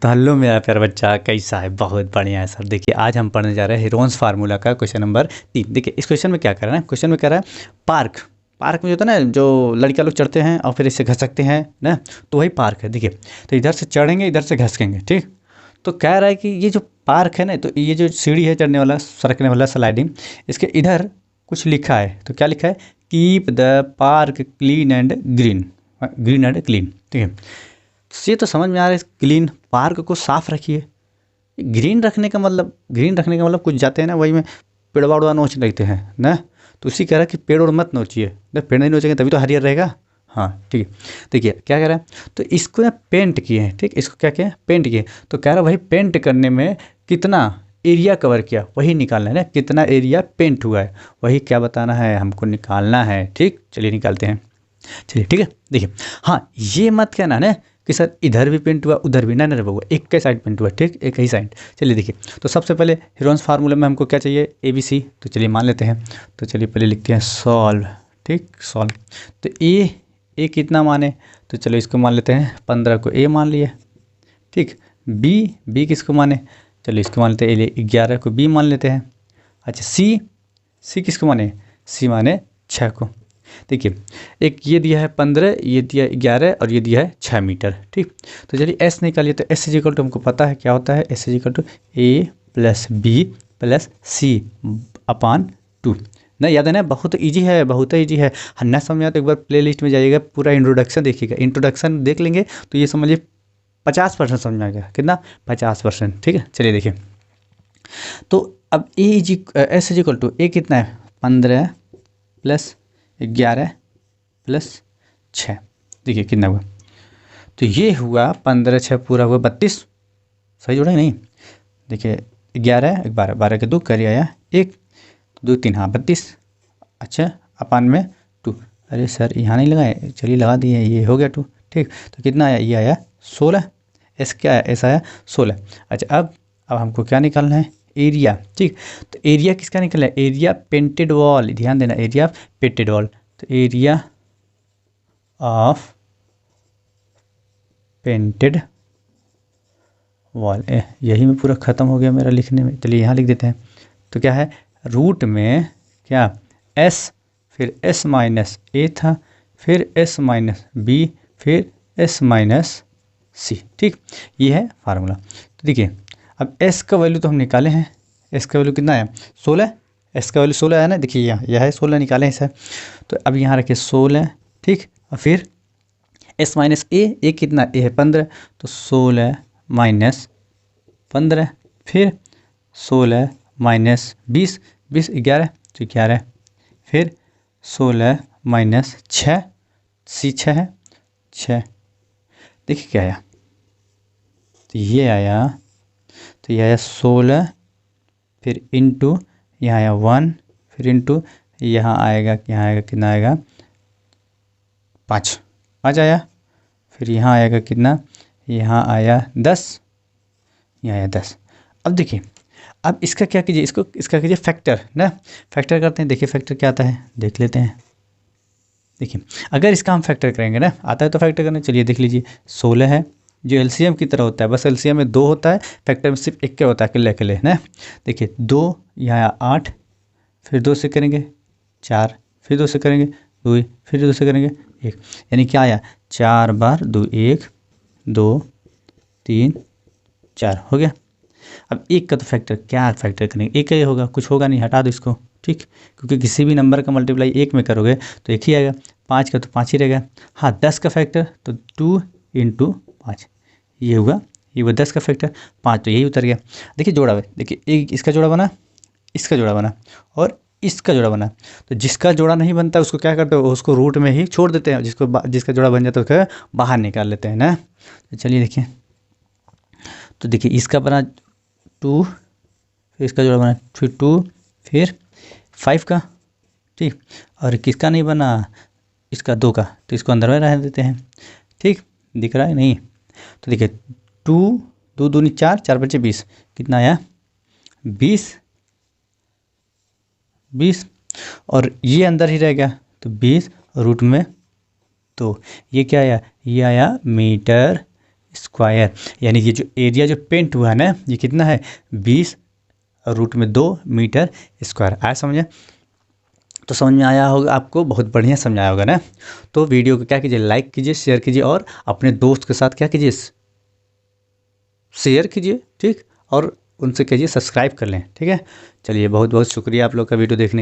तो हेलो मेरा प्यारा बच्चा, कैसा है? बहुत बढ़िया है सर। देखिए आज हम पढ़ने जा रहे हैं हेरोन्स फार्मूला का क्वेश्चन नंबर 3। देखिए इस क्वेश्चन में क्या कर रहा है ना, क्वेश्चन में कह रहा है पार्क। पार्क में जो होता है ना, जो लड़का लोग चढ़ते हैं और फिर इससे घसकते हैं ना, तो वही पार्क है। देखिए तो इधर से चढ़ेंगे, इधर से घसकेंगे, ठीक। तो कह रहा है कि ये जो पार्क है ना, तो ये जो सीढ़ी है चढ़ने वाला, सरकने वाला, स्लाइडिंग, इसके इधर कुछ लिखा है। तो क्या लिखा है? Keep the park clean and green, green and clean, ठीक है। ये तो समझ में आ रहा है, क्लीन, पार्क को साफ रखिए। ग्रीन रखने का मतलब, ग्रीन रखने का मतलब कुछ जाते हैं ना, वही में पेड़वा उड़वा नोच लेते हैं ना। तो उसी कह रहा है कि पेड़ और मत नोचिए ना, पेड़ नहीं नोचेंगे तभी तो हरियर रहेगा। हाँ ठीक है। देखिए क्या कह रहा है, तो इसको ना पेंट किए हैं, ठीक। इसको क्या किया? पेंट किए। तो कह रहा है भाई पेंट करने में कितना एरिया कवर किया, वही निकालना है ना, कितना एरिया पेंट हुआ है वही क्या बताना है, हमको निकालना है, ठीक। चलिए निकालते हैं, चलिए ठीक है। देखिए हाँ, ये मत कहना ना कि सर इधर भी पेंट हुआ उधर भी, नहीं हुआ, एक के साइड पेंट हुआ, ठीक, एक ही साइड। चलिए देखिए, तो सबसे पहले हेरोन्स फार्मूला में हमको क्या चाहिए? ABC। तो चलिए मान लेते हैं। तो चलिए पहले लिखते हैं सॉल्व, ठीक, सॉल्व। तो ए कितना माने? तो चलो इसको मान लेते हैं 15 को ए मान लिए, ठीक। बी किसको माने? चलो इसको मान लेते हैं 11 को बी मान लेते हैं। अच्छा सी किसको माने? सी माने 6 को। देखिए एक ये दिया है 15, ये दिया 11 और ये दिया है 6 मीटर, ठीक। तो चलिए एस निकालिए। तो एस इजिकल टू हमको पता है क्या होता है, s is equal to a plus b plus c upon 2 ना। याद है ना, बहुत इजी है, बहुत ईजी है। ना समझ में आया तो एक बार प्ले लिस्ट में जाइएगा, पूरा इंट्रोडक्शन देखिएगा। इंट्रोडक्शन देख लेंगे तो ये समझिए 50% समझ में आ गया। कितना? 50%, ठीक है। चलिए देखिए, तो अब एस इजिकल टू ए कितना है? 15 प्लस 11 प्लस 6, देखिए कितना हुआ। तो ये हुआ 15, 6 पूरा हुआ 32। सही जोड़ा नहीं? देखिए 11 एक 12, 12 के 2 कर आया 1 2 3, हाँ 32। अच्छा अपान में 2। अरे सर यहाँ नहीं लगाए, चलिए लगा दिए, ये हो गया 2, ठीक। तो कितना आया? ये आया 16। एस क्या आया? एस आया 16। अच्छा अब हमको क्या निकालना है? एरिया, ठीक। तो एरिया किसका निकला है? एरिया पेंटेड वॉल, ध्यान देना, एरिया पेंटेड वॉल। तो एरिया ऑफ पेंटेड वॉल, यही में पूरा ख़त्म हो गया मेरा लिखने में। चलिए यहाँ लिख देते हैं। तो क्या है? रूट में क्या s, फिर s माइनस ए था, फिर s माइनस बी, फिर s माइनस सी, ठीक। ये है फार्मूला। तो देखिए अब s का वैल्यू तो हम निकाले हैं। s का वैल्यू कितना है? 16। s का वैल्यू 16 है ना, देखिए यहाँ यह है 16 निकाले हैं इसे। तो अब यहाँ रखिए 16, ठीक। और फिर s माइनस ए कितना? ए है 15, तो 16 माइनस 15, फिर 16 माइनस 20, 20 11, तो 11, फिर 16 माइनस 6, सी 6 है 6। देखिए क्या आया? तो ये आया, तो ये आया 16, फिर इंटू यहाँ आया 1, फिर इंटू यहाँ आएगा कितना आएगा? 5 आया। फिर यहाँ आएगा कितना? यहाँ आया 10, यहाँ आया 10। अब देखिए, अब इसका क्या कीजिए, इसका कीजिए फैक्टर ना, फैक्टर करते हैं। देखिए फैक्टर क्या आता है, देख लेते हैं। देखिए अगर इसका हम फैक्टर करेंगे ना, आता है तो फैक्टर करने, चलिए देख लीजिए। 16 है जो एलसीएम की तरह होता है, बस एलसीएम में 2 होता है, फैक्टर में सिर्फ एक क्या होता है, अकेले अकेले ना। देखिए 2, यहाँ आया 8, फिर 2 से करेंगे 4, फिर 2 से करेंगे 2, फिर 2 से करेंगे 1, यानी क्या आया? 4 बार 2 1 2 3 4 हो गया। अब एक का तो फैक्टर, क्या फैक्टर करेंगे? एक ही होगा, कुछ होगा नहीं, हटा दो इसको, ठीक। क्योंकि किसी भी नंबर का मल्टीप्लाई एक में करोगे तो एक ही आएगा। 5 का तो 5 ही रहेगा। हाँ 10 का फैक्टर तो 2 इंटू 5, ये हुआ 10 का फैक्टर। 5 तो यही उतर गया। देखिए जोड़ा हुआ, देखिए एक इसका जोड़ा बना, इसका जोड़ा बना और इसका जोड़ा बना। तो जिसका जोड़ा नहीं बनता उसको क्या करते हो? उसको रूट में ही छोड़ देते हैं, जिसका जोड़ा बन जाता है उसको बाहर निकाल लेते हैं ना। तो चलिए देखिए, तो देखिए इसका बना 2, फिर इसका जोड़ा बना फिर 2, फिर 5 का, ठीक। और किसका नहीं बना? इसका 2 का, तो इसको अंदर में रहने देते हैं, ठीक। दिख रहा है नहीं? तो देखिए 2 2 दूनी 4, 4 बचे 20, कितना आया? 20 और ये अंदर ही रह गया, तो 20 रूट में, तो ये क्या आया? ये आया मीटर स्क्वायर, यानी कि जो एरिया जो पेंट हुआ है ना ये कितना है 20√2 मीटर स्क्वायर। आया समझे? तो समझ में आया होगा आपको, बहुत बढ़िया समझाया होगा ना। तो वीडियो को क्या कीजिए, लाइक कीजिए, शेयर कीजिए और अपने दोस्त के साथ क्या कीजिए, शेयर कीजिए, ठीक, और उनसे कहिए सब्सक्राइब कर लें, ठीक है। चलिए बहुत बहुत शुक्रिया आप लोग का वीडियो देखने